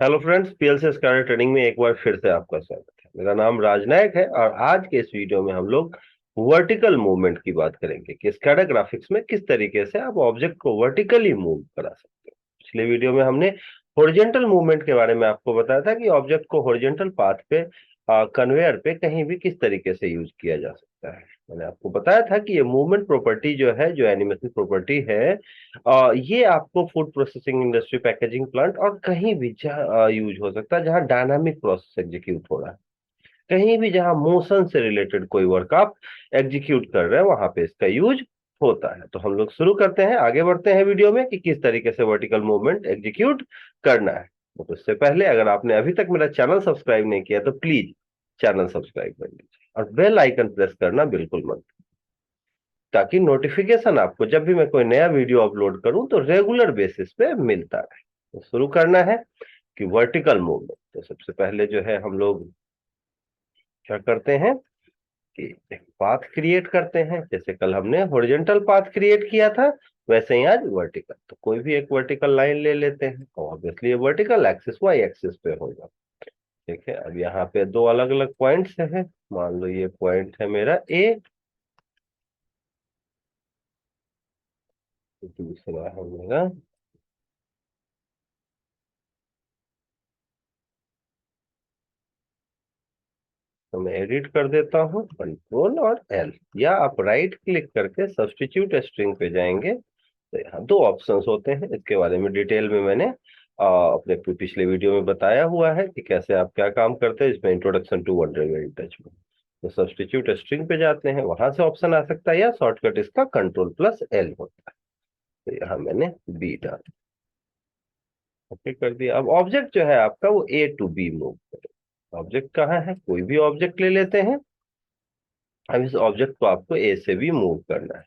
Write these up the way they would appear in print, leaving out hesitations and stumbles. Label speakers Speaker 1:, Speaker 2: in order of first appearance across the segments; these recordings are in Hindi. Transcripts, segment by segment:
Speaker 1: Hello friends, PLC sky training में एक बार फिर से आपका स्वागत है। मेरा नाम राजनायक है और आज के इस वीडियो में हम लोग वर्टिकल मूवमेंट की बात करेंगे कि स्कैडा ग्राफिक्स में किस तरीके से आप ऑब्जेक्ट को वर्टिकली मूव करा सकते हो। पिछले वीडियो में हमने हॉरिजॉन्टल मूवमेंट के बारे में आपको बताया था कि ऑब्जेक्ट को हॉरिजॉन्टल पाथ पे कन्वेयर पे कहीं भी किस तरीके से यूज किया जा सकता है। मैंने आपको बताया था कि ये मूवमेंट प्रॉपर्टी जो है, जो एनिमेशन प्रॉपर्टी है, ये आपको food processing industry, packaging plant और कहीं भी जहाँ यूज हो सकता है, जहाँ डायनामिक प्रोसेस एग्जीक्यूट हो रहा है, कहीं भी जहाँ मोशन से रिलेटेड कोई वर्क आप एग्जीक्यूट कर रहे हैं, वहां पे इसका यूज होता है। तो हम लोग शुरू करते हैं, आगे बढ़ते हैं वीडियो में कि किस तरीके से वर्टिकल मूवमेंट एग्जीक्यूट करना है। तो उससे पहले अगर आपने अभी तक मेरा चैनल सब्सक्राइब नहीं किया तो प्लीज चैनल सब्सक्राइब कर लीजिए और बेल आइकन प्रेस करना बिल्कुल मत, ताकि नोटिफिकेशन आपको जब भी मैं कोई नया वीडियो अपलोड करूं तो रेगुलर बेसिस पे मिलता रहे। तो शुरू करना है कि वर्टिकल मूवमेंट, तो सबसे पहले जो है हम लोग क्या करते हैं कि एक पाथ क्रिएट करते हैं। जैसे कल हमने हॉरिजॉन्टल पाथ क्रिएट किया था, वैसे ही आज वर्टिकल। तो कोई भी एक वर्टिकल लाइन ले लेते हैं और obviously vertical axis Y axis पे होगा। ठीक है, अब यहाँ पे दो अलग अलग पॉइंट्स हैं। मान लो ये पॉइंट है मेरा ए, दूसरा है मेरा, तो मैं एडिट कर देता हूँ कंट्रोल और एल, या आप राइट क्लिक करके सब्स्टिट्यूट स्ट्रिंग पे जाएंगे। तो यहाँ दो ऑप्शंस होते हैं, इसके बारे में डिटेल में मैंने अपने पिछले वीडियो में बताया हुआ है कि कैसे आप क्या काम करते हैं, इसमें introduction to WordNet in touch में। तो सब्स्टिट्यूट स्ट्रिंग पे जाते हैं, वहां से ऑप्शन आ सकता है, या शॉर्टकट इसका कंट्रोल प्लस एल होता है। तो यहाँ मैंने बी डाल, ओके कर दिया। अब ऑब्जेक्ट जो है आपका वो ए टू बी मूव करेगा। ऑब्जेक्ट कहाँ है, कोई भी ऑब्जेक्ट ले लेते हैं। अब इस ऑब्जेक्ट को आपको ए से भी मूव करना है।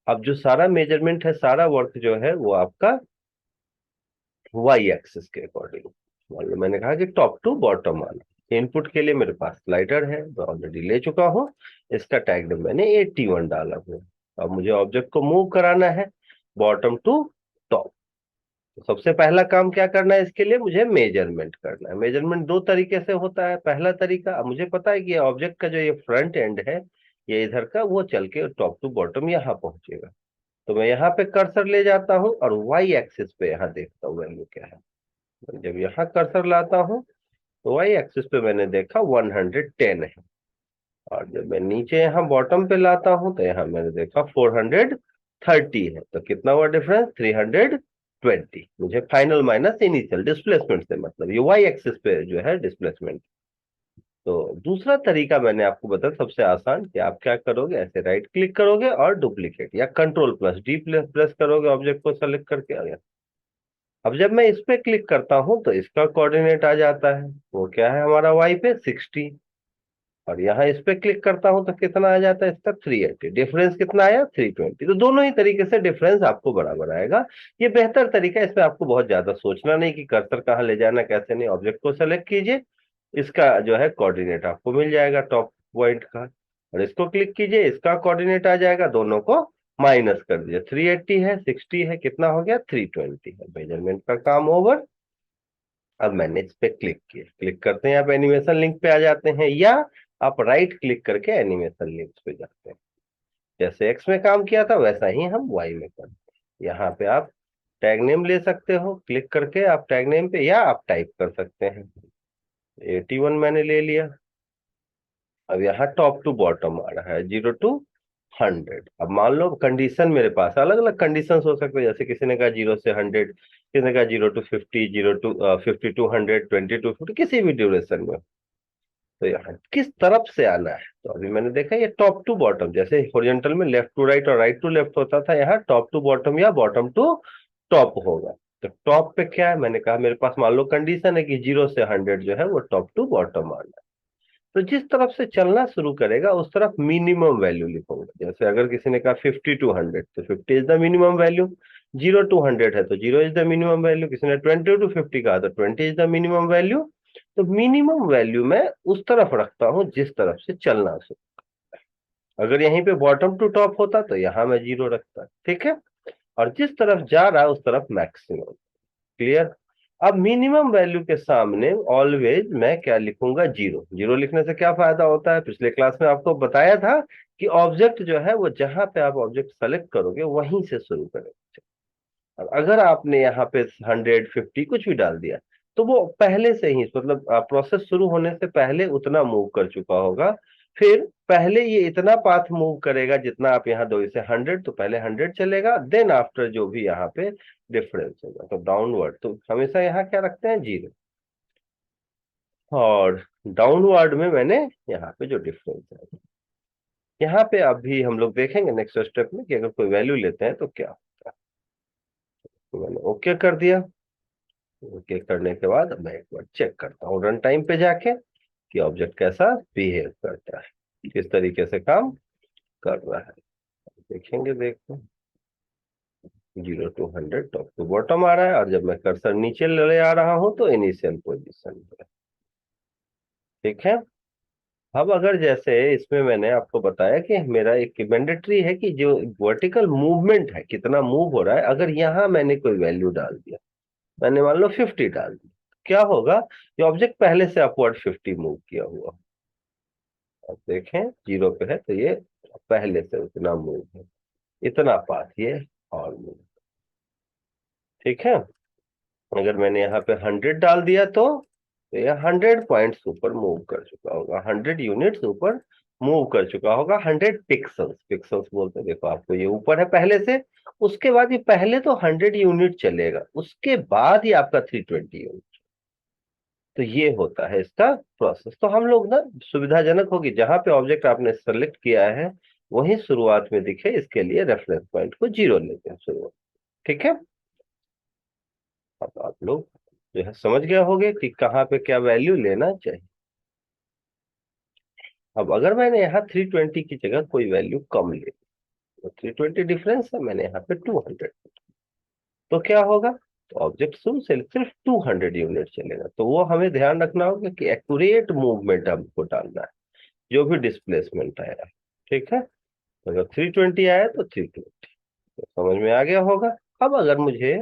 Speaker 1: अब जो सारा मेजरमेंट है, सारा वर्क जो है वो आपका वाई एक्सिस के अकॉर्डिंग। मान लो मैंने कहा कि टॉप टू बॉटम आना, इनपुट के लिए मेरे पास स्लाइडर है, मैं ऑलरेडी ले चुका हूँ। इसका टैग मैंने 81 डाला हुआ है। अब मुझे ऑब्जेक्ट को मूव कराना है बॉटम टू टॉप। तो सबसे पहला काम क्या करना है, इसके लिए मुझे मेजरमेंट करना है। मेजरमेंट दो तरीके से होता है। पहला तरीका, अब मुझे पता है कि ऑब्जेक्ट का जो ये फ्रंट एंड है, ये इधर का, वो चल के टॉप टू बॉटम यहाँ पहुंचेगा। तो मैं यहाँ पे कर्सर ले जाता हूँ और वाई एक्सिस पे यहाँ देखता हूँ वैल्यू क्या है। जब यहाँ कर्सर लाता हूँ तो वाई एक्सिस पे मैंने देखा 110 है, और जब मैं नीचे यहाँ बॉटम पे लाता हूँ तो यहाँ मैंने देखा 430 है। तो कितना हुआ डिफरेंस, 320। मुझे फाइनल माइनस इनिशियल डिस्प्लेसमेंट से मतलब, ये वाई एक्सिस पे जो है डिस्प्लेसमेंट। तो दूसरा तरीका मैंने आपको बताया सबसे आसान, कि आप क्या करोगे, ऐसे राइट क्लिक करोगे और डुप्लीकेट या control plus D plus press करोगे ऑब्जेक्ट को सेलेक्ट करके आ गया। अब जब मैं इस पे क्लिक करता हूं तो इसका कोऑर्डिनेट आ जाता है, वो क्या है हमारा वाई पे 60। और यहाँ इस पे क्लिक करता हूं तो कितना आ जाता है इसका 380। डिफरेंस कितना आया, 320। तो दोनों ही तरीके से डिफरेंस आपको बराबर आएगा। ये बेहतर तरीका है, इसमें आपको बहुत ज्यादा सोचना नहीं कि कर्सर कहाँ ले जाना कैसे नहीं। ऑब्जेक्ट को सेलेक्ट कीजिए, इसका जो है कोऑर्डिनेट आपको मिल जाएगा टॉप पॉइंट का, और इसको क्लिक कीजिए, इसका कोऑर्डिनेट आ जाएगा। दोनों को माइनस कर दीजिए, 380 है 60 है, कितना हो गया 320 है। मेजरमेंट का काम ओवर। अब मैंने इस पे क्लिक किया, क्लिक करते हैं आप एनिमेशन लिंक पे आ जाते हैं, या आप राइट क्लिक करके एनिमेशन लिंक्स पे जाते हैं। जैसे एक्स में काम किया था वैसा ही हम वाई में करते हैं। यहाँ पे आप टैग नेम ले सकते हो, क्लिक करके आप टैग नेम पे, या आप टाइप कर सकते हैं। 81 मैंने ले लिया। अब यहाँ टॉप टू बॉटम आ रहा है 0 to 100। अब मान लो कंडीशन मेरे पास अलग अलग कंडीशन हो सकते हैं, जैसे किसी ने कहा 0 से 100, किसी ने कहा 0 to 50, 0 to 50 to 100, 20 to 50, किसी भी ड्यूरेशन में। तो यहाँ किस तरफ से आना है, तो अभी मैंने देखा ये टॉप टू बॉटम, जैसे हॉरिजॉन्टल में लेफ्ट टू राइट और राइट टू लेफ्ट होता था, यहाँ टॉप टू बॉटम या बॉटम टू टॉप होगा। तो टॉप पे क्या है, मैंने कहा मेरे पास मान लो कंडीशन है कि 0 से 100 जो है वो टॉप टू बॉटम आना है। तो जिस तरफ से चलना शुरू करेगा उस तरफ मिनिमम वैल्यू लिखूंगा। जैसे अगर किसी ने कहा 50 to 100, तो 50 is the minimum value. 0 to 100 है तो 0 इज द मिनिमम वैल्यू। किसी ने 20 to 50 कहा तो 20 इज द मिनिमम वैल्यू। तो मिनिमम वैल्यू मैं उस तरफ रखता हूं जिस तरफ से चलना शुरू। अगर यहीं पे बॉटम टू टॉप होता तो यहां मैं 0 रखता, ठीक है। और जिस तरफ जा रहा है उस तरफ मैक्सिमम। क्लियर। अब मिनिमम वैल्यू के सामने ऑलवेज मैं क्या लिखूंगा, जीरो। जीरो लिखने से क्या फायदा होता है, पिछले क्लास में आपको बताया था कि ऑब्जेक्ट जो है वो जहां पे आप ऑब्जेक्ट सेलेक्ट करोगे वहीं से शुरू करेंगे। और अगर आपने यहाँ पे 150 कुछ भी डाल दिया तो वो पहले से ही, मतलब प्रोसेस शुरू होने से पहले उतना मूव कर चुका होगा। फिर पहले ये इतना पाथ मूव करेगा जितना आप यहाँ दो, इसे 100 तो पहले 100 चलेगा, देन आफ्टर जो भी यहाँ पे डिफरेंस होगा तो डाउनवर्ड, तो हमेशा यहाँ क्या रखते हैं, जीरो। और डाउनवर्ड में मैंने यहाँ पे जो डिफरेंस है, यहाँ पे अभी हम लोग देखेंगे नेक्स्ट स्टेप में कि अगर कोई वैल्यू लेते हैं तो क्या होता है। तो मैंने ओके कर दिया। ओके करने के बाद मैं एक बार चेक करता हूँ रन टाइम पे जाके कि ऑब्जेक्ट कैसा बिहेव करता है, किस तरीके से काम कर रहा है। देखेंगे, देखते हैं। 0 to 100 टॉप टू बॉटम आ रहा है, और जब मैं कर्सर नीचे ले आ रहा हूं तो इनिशियल पोजीशन पे। ठीक है। अब अगर जैसे इसमें मैंने आपको बताया कि मेरा एक मैंडेटरी है कि जो वर्टिकल मूवमेंट है कितना मूव हो रहा है, अगर यहाँ मैंने कोई वैल्यू डाल दिया, मैंने मान लो 50 डाल दिया, क्या होगा, ये ऑब्जेक्ट पहले से अपवर्ड 50 मूव किया हुआ। अब देखें जीरो पे है तो ये पहले से उतना मूव है, इतना पाथ ये और मूव। ठीक है। अगर मैंने यहाँ पे 100 डाल दिया तो ये 100 पॉइंट्स ऊपर मूव कर चुका होगा, 100 यूनिट्स ऊपर मूव कर चुका होगा। 100 पिक्सल्स, पिक्सल्स बोलते हैं, देखो आपको ये ऊपर है पहले से। उसके बाद ये पहले तो 100 यूनिट चलेगा, उसके बाद ही आपका 320 यूनिट। तो ये होता है इसका प्रोसेस। तो हम लोग ना सुविधाजनक होगी जहां पे ऑब्जेक्ट आपने सेलेक्ट किया है वहीं शुरुआत में दिखे, इसके लिए रेफरेंस पॉइंट को जीरो लेते हैं शुरुआत। ठीक है। अब आप लोग जो है समझ गए होंगे कि कहाँ पे क्या वैल्यू लेना चाहिए। अब अगर मैंने यहाँ 320 की जगह कोई वैल्यू कम ले, तो 320 डिफरेंस है, मैंने यहाँ पे 200, तो क्या होगा, तो ऑब्जेक्ट शुरू से सिर्फ 200 यूनिट चलेगा। तो वो हमें ध्यान रखना होगा कि एक्यूरेट मूवमेंट हमको डालना है, जो भी डिस्प्लेसमेंट आया। ठीक है। तो अगर 320 आया तो 320, तो समझ में आ गया होगा। अब अगर मुझे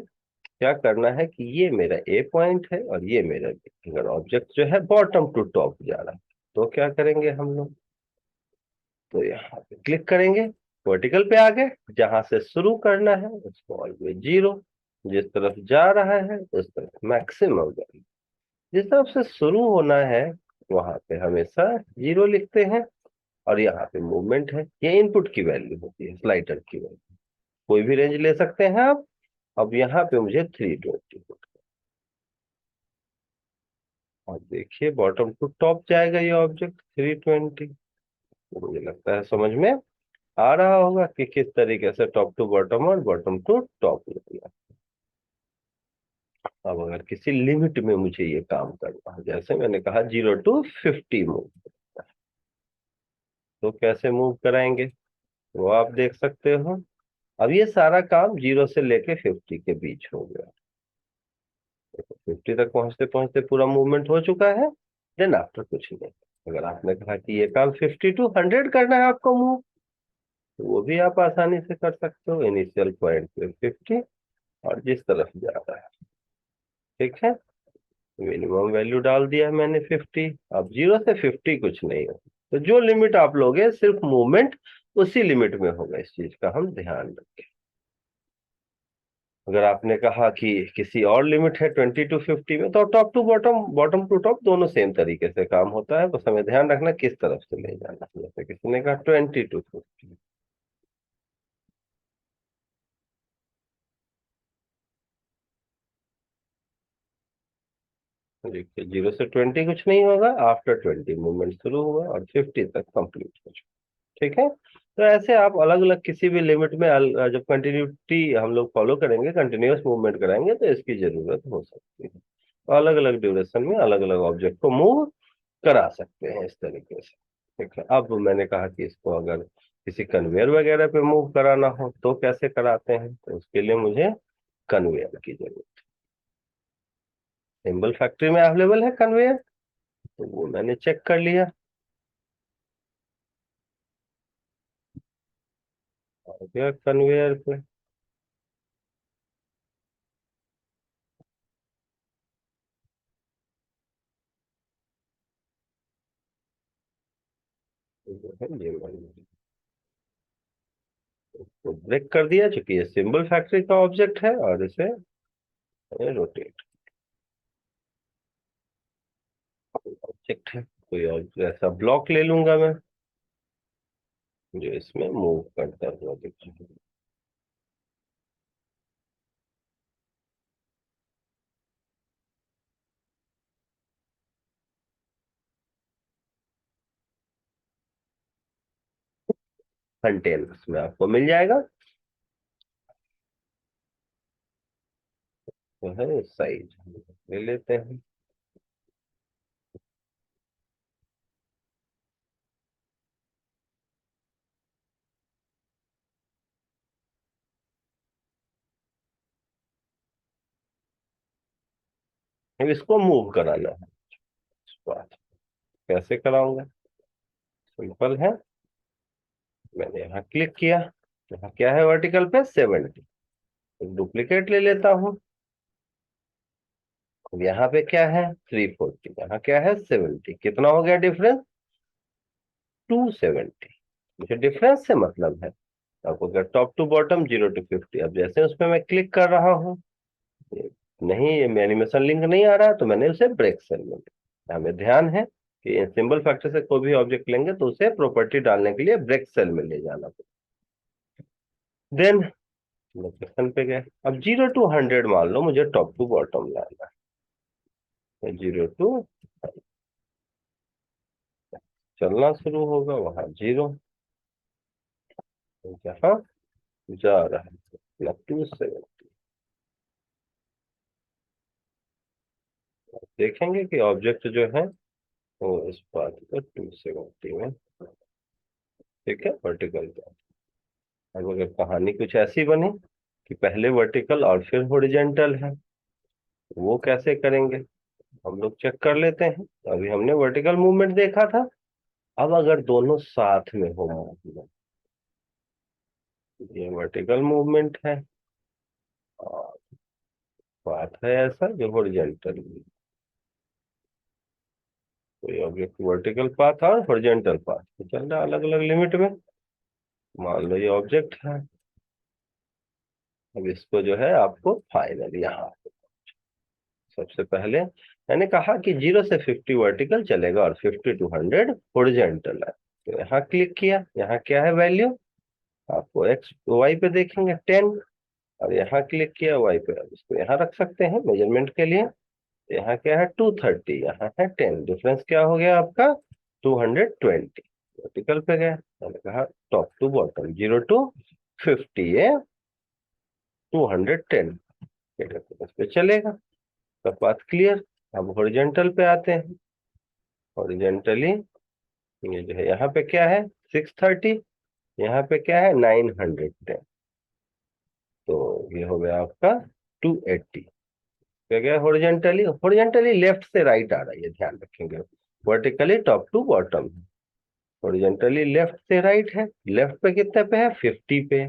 Speaker 1: क्या करना है कि ये मेरा ए पॉइंट है और ये मेरा बी, अगर ऑब्जेक्ट जो है बॉटम टू टॉप जा रहा है तो क्या करेंगे हम लोग, तो यहाँ पे क्लिक करेंगे, वर्टिकल पे आ गए, जहां से शुरू करना है उसको ऑलवेज जीरो, जिस तरफ जा रहा है उस तरफ मैक्सिमम वैल्यू, जिस तरफ से शुरू होना है वहां पे हमेशा जीरो लिखते हैं। और यहाँ पे मूवमेंट है, ये इनपुट की वैल्यू होती है, स्लाइडर की वैल्यू, कोई भी रेंज ले सकते हैं आप। अब यहाँ पे मुझे 320, और देखिए बॉटम टू टॉप जाएगा ये ऑब्जेक्ट 320। मुझे लगता है समझ में आ रहा होगा कि किस तरीके से टॉप टू बॉटम और बॉटम टू टॉप निकला। अब अगर किसी लिमिट में मुझे ये काम करना है, जैसे मैंने कहा 0 to 50 मूव, तो कैसे मूव कराएंगे वो आप देख सकते हो। अब ये सारा काम 0 से लेके 50 के बीच हो गया। 50 तक पहुंचते पहुंचते पूरा मूवमेंट हो चुका है, देन आफ्टर कुछ नहीं। अगर आपने कहा कि ये काम 50 to 100 करना है आपको मूव, तो वो भी आप आसानी से कर सकते हो, इनिशियल पॉइंट पे 50 और जिस तरफ जा रहा है। ठीक है। मिनिमम वैल्यू डाल दिया है मैंने 50। अब 0 से 50 कुछ नहीं हो, तो जो लिमिट आप लोगे सिर्फ मूवमेंट उसी लिमिट में होगा, इस चीज का हम ध्यान रखें। अगर आपने कहा कि किसी और लिमिट है 20 to 50 में, तो top to bottom, bottom to top दोनों सेम तरीके से काम होता है, बस हमें ध्यान रखना किस तरफ से ले जाना है। जैसे किसी ने कहा 20 to 50, देखिए 0 से 20 कुछ नहीं होगा, आफ्टर 20 मूवमेंट शुरू हुआ और 50 तक कंप्लीट हो चुका। ठीक है। तो ऐसे आप अलग अलग किसी भी लिमिट में जब कंटिन्यूटी हम लोग फॉलो करेंगे, कंटिन्यूअस मूवमेंट कराएंगे, तो इसकी जरूरत हो सकती है। तो अलग अलग ड्यूरेशन में अलग अलग ऑब्जेक्ट को मूव करा सकते हैं इस तरीके से। ठीक है। अब मैंने कहा कि इसको अगर किसी कन्वेयर वगैरह पे मूव कराना हो तो कैसे कराते हैं, तो उसके लिए मुझे कन्वेयर की जरूरत, सिंबल फैक्ट्री में अवेलेबल है कन्वेयर, तो वो मैंने चेक कर लिया। और गया कन्वेयर पे, जो है ये मान लीजिए, तो ब्रेक कर दिया चूंकि ये सिंबल फैक्ट्री का ऑब्जेक्ट है, और इसे रोटेट ऑब्जेक्ट है। कोई और ऐसा ब्लॉक ले लूंगा मैं जो इसमें मूव करता हुआ दिखे। 10 में आपको मिल जाएगा। तो है साइज ले लेते हैं। अब इसको मूव कराना है। बात कैसे कराऊंगा? सिंपल है। मैंने यहाँ क्लिक किया, यहाँ क्या है वर्टिकल पे 70। डुप्लीकेट ले लेता हूँ। अब यहाँ पे क्या है 340, यहाँ क्या है 70। कितना हो गया डिफरेंस? 270। मुझे डिफरेंस से मतलब है। आपको क्या टॉप टू बॉटम 0 to 50। अब जैसे उस पर मैं क्लिक कर रहा हूँ, नहीं ये एनिमेशन लिंक नहीं आ रहा, तो मैंने उसे ब्रेक सेल में लिया। हमें ध्यान है कि सिंबल फैक्टर से कोई भी ऑब्जेक्ट लेंगे तो उसे प्रॉपर्टी डालने के लिए ब्रेक सेल में ले जाना। देन लोकेशन पे गए। अब 0 to 100 मान लो मुझे टॉप टू बॉटम लाना है। 0 to चलना शुरू होगा, वहां 0, जहाँ जा रहा है मतलब 270। देखेंगे कि ऑब्जेक्ट जो है वो इस बात पर 270 में, ठीक है, वर्टिकल का। अब अगर कहानी कुछ ऐसी बनी कि पहले वर्टिकल और फिर हॉरिजॉन्टल है, वो कैसे करेंगे हम लोग चेक कर लेते हैं। अभी हमने वर्टिकल मूवमेंट देखा था। अब अगर दोनों साथ में हो movement, ये वर्टिकल मूवमेंट है और बात है ऐसा जो हॉरिजॉन्टल, कोई ऑब्जेक्ट वर्टिकल पाथ और हॉरिजॉन्टल पाथ तो चल रहा है अलग अलग लिमिट में। मान लो ये ऑब्जेक्ट है। अब इसको जो है आपको फाइनल यहाँ सबसे पहले मैंने कहा कि 0 से 50 वर्टिकल चलेगा और 50 to 100 हॉरिजॉन्टल है। तो यहाँ क्लिक किया, यहाँ क्या है वैल्यू आपको एक्स वाई पे देखेंगे 10। और यहाँ क्लिक किया वाई पे, अब इसको यहाँ रख सकते हैं मेजरमेंट के लिए। यहाँ क्या है 230, यहाँ है 10। डिफरेंस क्या हो गया आपका 220। वर्टिकल पे गया, मैंने कहा टॉप टू बॉटम 0 to 50 है 210। इस पे चलेगा, तो बात क्लियर। अब हॉरिजेंटल पे आते हैं। हॉरिजेंटली ये जो है यहाँ पे क्या है 630, यहाँ पे क्या है 910। तो ये हो गया आपका 280। क्या गया हॉरिजेंटली? हॉरिजेंटली लेफ्ट से राइट आ रहा है, ये ध्यान रखेंगे। Vertically top to bottom, horizontally left से राइट है। लेफ्ट पे कितने पे है 50 पे।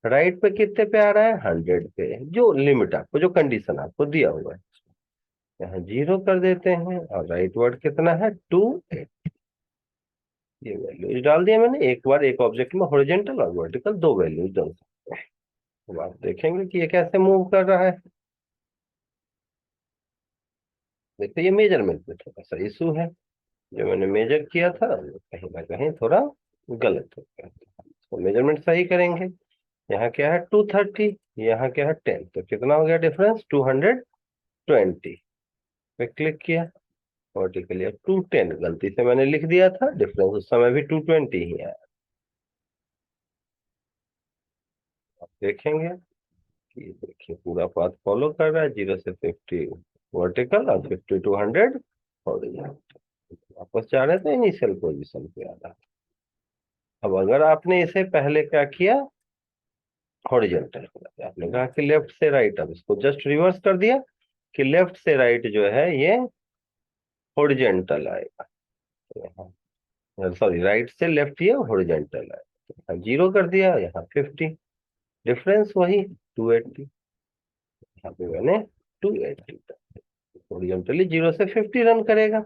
Speaker 1: राइट पे कितने पे आ रहा है 100 पे। जो लिमिट आपको, जो कंडीशन आपको दिया हुआ है, यहाँ 0 कर देते हैं। और राइट वर्ड कितना है 280। ये वैल्यूज डाल दिया मैंने। एक बार एक ऑब्जेक्ट में हॉरिजॉन्टल और वर्टिकल दो वैल्यूज डाल सकते हैं। अब आप देखेंगे कि ये कैसे मूव कर रहा है। देखिए ये मेजरमेंट में थोड़ा सा इशू है। जो मैंने मेजर किया था वो कहीं ना कहीं थोड़ा गलत हो गया। तो मेजरमेंट सही करेंगे। यहाँ क्या है 230, यहाँ क्या है 10। तो कितना हो गया डिफरेंस 220 पे क्लिक किया। वर्टिकली अब 210 गलती से मैंने लिख दिया था, डिफरेंस उस समय भी 220 ही आया। आप देखेंगे कि देखिए पूरा पाथ फॉलो कर रहा है 0 से 50 वर्टिकल और 50 to 100 हॉरिजॉन्टल। वापस जा रहे थे इनिशियल पोजीशन पे आ रहा। अब अगर आपने इसे पहले क्या किया हॉरिजॉन्टल, आपने कहा कि लेफ्ट से राइट, अब इसको जस्ट रिवर्स कर दिया कि लेफ्ट से राइट जो है ये हॉरिजॉन्टल आएगा। तो यहाँ सॉरी राइट से लेफ्ट ये हॉरिजॉन्टल आएगा। तो यहाँ 0 कर दिया, यहाँ 50। डिफरेंस वही 280। यहाँ पे मैंने 280 हॉरिजॉन्टली 0 से 50 रन करेगा।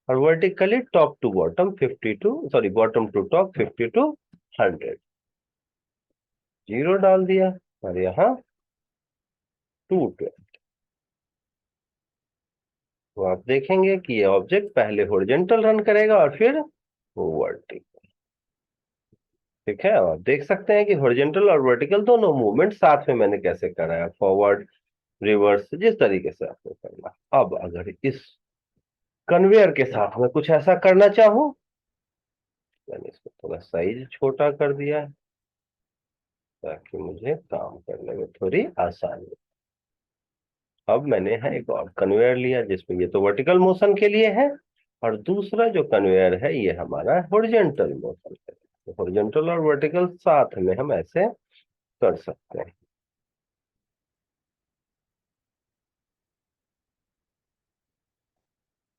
Speaker 1: और vertically top to bottom 52, sorry bottom to top 50 to 100, 0 डाल दिया और यहाँ 212। तो आप देखेंगे कि ये ऑब्जेक्ट पहले हॉरिजॉन्टल रन करेगा और फिर वर्टिकल। ठीक है, आप देख सकते हैं कि हॉरिजॉन्टल और वर्टिकल दोनों मूवमेंट साथ में मैंने कैसे कराया, फॉरवर्ड रिवर्स, जिस तरीके से आपको करना। अब अगर इस कन्वेयर के साथ में कुछ ऐसा करना चाहूं, मैंने इसको थोड़ा साइज छोटा कर दिया है ताकि मुझे काम करने में थोड़ी आसानी हो। अब मैंने यहाँ एक और कन्वेयर लिया जिसमें ये तो वर्टिकल मोशन के लिए है, और दूसरा जो कन्वेयर है ये हमारा हॉरिजॉन्टल मोशन है। तो हॉरिजॉन्टल और वर्टिकल साथ में हम ऐसे कर सकते हैं।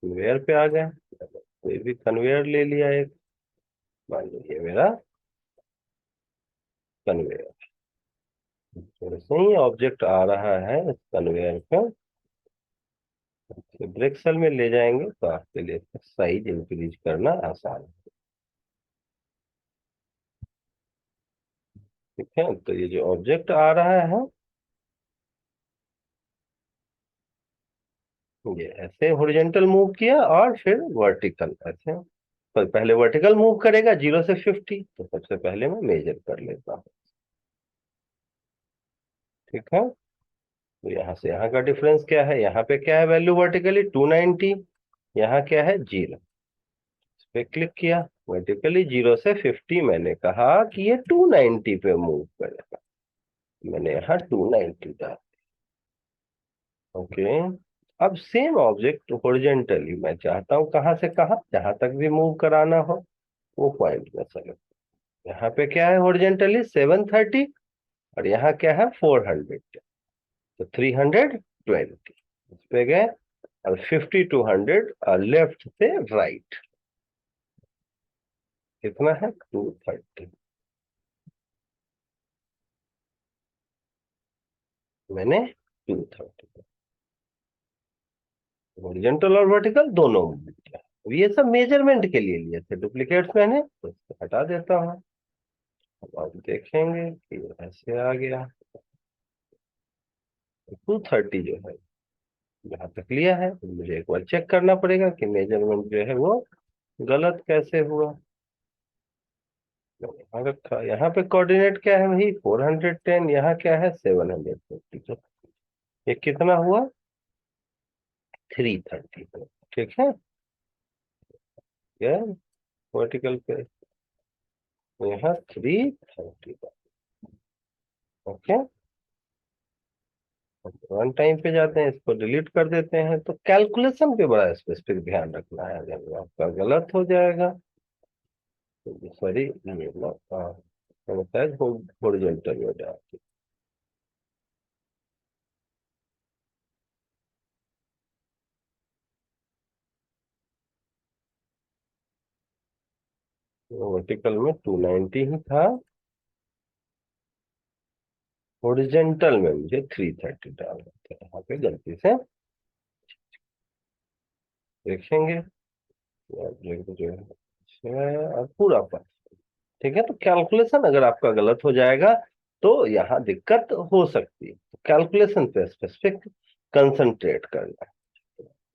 Speaker 1: कन्वेयर पे आ गए, कोई भी कन्वेयर ले लिया एक, मान लीजिए मेरा कन्वेयर, जैसे ही ऑब्जेक्ट आ रहा है इस कन्वेयर पे, ब्रेक सेल में ले जाएंगे तो आपके लिए साइज इंक्रीज करना आसान है। ठीक है, तो ये जो ऑब्जेक्ट आ रहा है ये ऐसे हॉरिजॉन्टल मूव किया और फिर वर्टिकल ऐसे, तो पहले वर्टिकल मूव करेगा 0 से 50, तो सबसे पहले मैं मेजर कर लेता हूँ। ठीक है, तो यहाँ से यहाँ का डिफरेंस क्या है, यहाँ पे क्या है वैल्यू वर्टिकली 290, यहाँ क्या है 0। इस पे क्लिक किया, वर्टिकली 0 से 50, मैंने कहा कि ये 290 पे मूव करेगा, मैंने यहाँ 290 डाला। ओके, अब सेम ऑब्जेक्ट हॉरिजॉन्टली मैं चाहता हूँ कहाँ से कहाँ, जहां तक भी मूव कराना हो वो पॉइंट में सेलेक्ट। यहाँ पे क्या है हॉरिजॉन्टली 730, और यहाँ क्या है 400, तो 320 इस पे गए, और 50 to 100 लेफ्ट से राइट, कितना है 230, मैंने 230 हॉरिजॉन्टल और वर्टिकल दोनों मूव किया। अब ये सब मेजरमेंट के लिए लिए थे डुप्लीकेट्स मैंने, तो इसको हटा देता हूँ। अब आप देखेंगे कि ऐसे आ गया 230 जो है यहाँ तक लिया है, तो मुझे एक बार चेक करना पड़ेगा कि मेजरमेंट जो है वो गलत कैसे हुआ। यहाँ रखा, यहाँ पे कोऑर्डिनेट क्या है भाई 410, यहाँ क्या है 750, तो ये कितना हुआ 330। ठीक है, ये वर्टिकल पे यहाँ 330। ओके, वन टाइम पे जाते हैं, इसको डिलीट कर देते हैं। तो कैलकुलेशन पे बड़ा स्पेसिफिक ध्यान रखना है, अगर आपका गलत हो जाएगा तो सॉरी, शायद हॉरिजॉन्टल हो जाएगा। वर्टिकल में 290 ही था, हॉरिजॉन्टल में मुझे 330 डालना था, यहाँ पे गलती से देखेंगे जो है और पूरा पर। ठीक है, तो कैलकुलेशन अगर आपका गलत हो जाएगा तो यहाँ दिक्कत हो सकती है, तो कैलकुलेशन पे स्पेसिफिक कंसंट्रेट करना।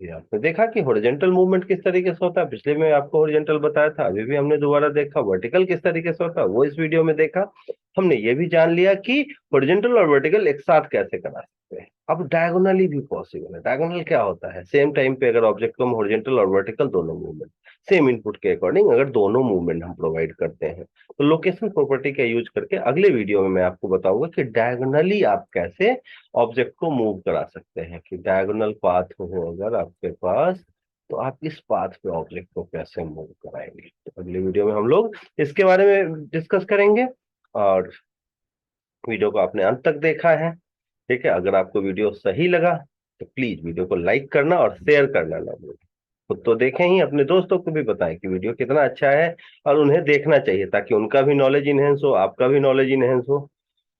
Speaker 1: ये आपने देखा कि हॉरिजॉन्टल मूवमेंट किस तरीके से होता है, पिछले में आपको हॉरिजॉन्टल बताया था, अभी भी हमने दोबारा देखा वर्टिकल किस तरीके से होता है, वो इस वीडियो में देखा। हमने ये भी जान लिया कि हॉरिजॉन्टल और वर्टिकल एक साथ कैसे करा सकते हैं। अब डायगोनली भी पॉसिबल है। डायगोनल क्या होता है, सेम टाइम पे अगर ऑब्जेक्ट को हम हॉरिजॉन्टल और वर्टिकल दोनों मूवमेंट सेम इनपुट के अकॉर्डिंग अगर दोनों मूवमेंट हम प्रोवाइड करते हैं, तो लोकेशन प्रॉपर्टी का यूज करके अगले वीडियो में मैं आपको बताऊंगा कि डायगोनली आप कैसे ऑब्जेक्ट को मूव करा सकते हैं, कि डायगोनल पाथ हो अगर आपके पास, तो आप इस पाथ पे ऑब्जेक्ट को कैसे मूव कराएंगे। तो अगले वीडियो में हम लोग इसके बारे में डिस्कस करेंगे। और वीडियो को आपने अंत तक देखा है, ठीक है, अगर आपको वीडियो सही लगा तो प्लीज वीडियो को लाइक करना और शेयर करना ना भूलें। खुद तो देखें ही, अपने दोस्तों को भी बताएं कि वीडियो कितना अच्छा है और उन्हें देखना चाहिए, ताकि उनका भी नॉलेज इनहेंस हो, आपका भी नॉलेज इनहेंस हो।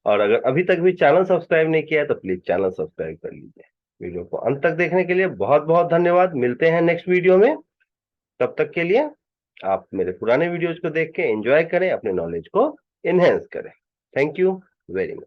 Speaker 1: और अगर अभी तक भी चैनल सब्सक्राइब नहीं किया है तो प्लीज चैनल सब्सक्राइब कर लीजिए। वीडियो को अंत तक देखने के लिए बहुत बहुत धन्यवाद, मिलते हैं नेक्स्ट वीडियो में। तब तक के लिए आप मेरे पुराने वीडियोज को देख के एंजॉय करें, अपने नॉलेज को इनहेंस करें। Thank you very much.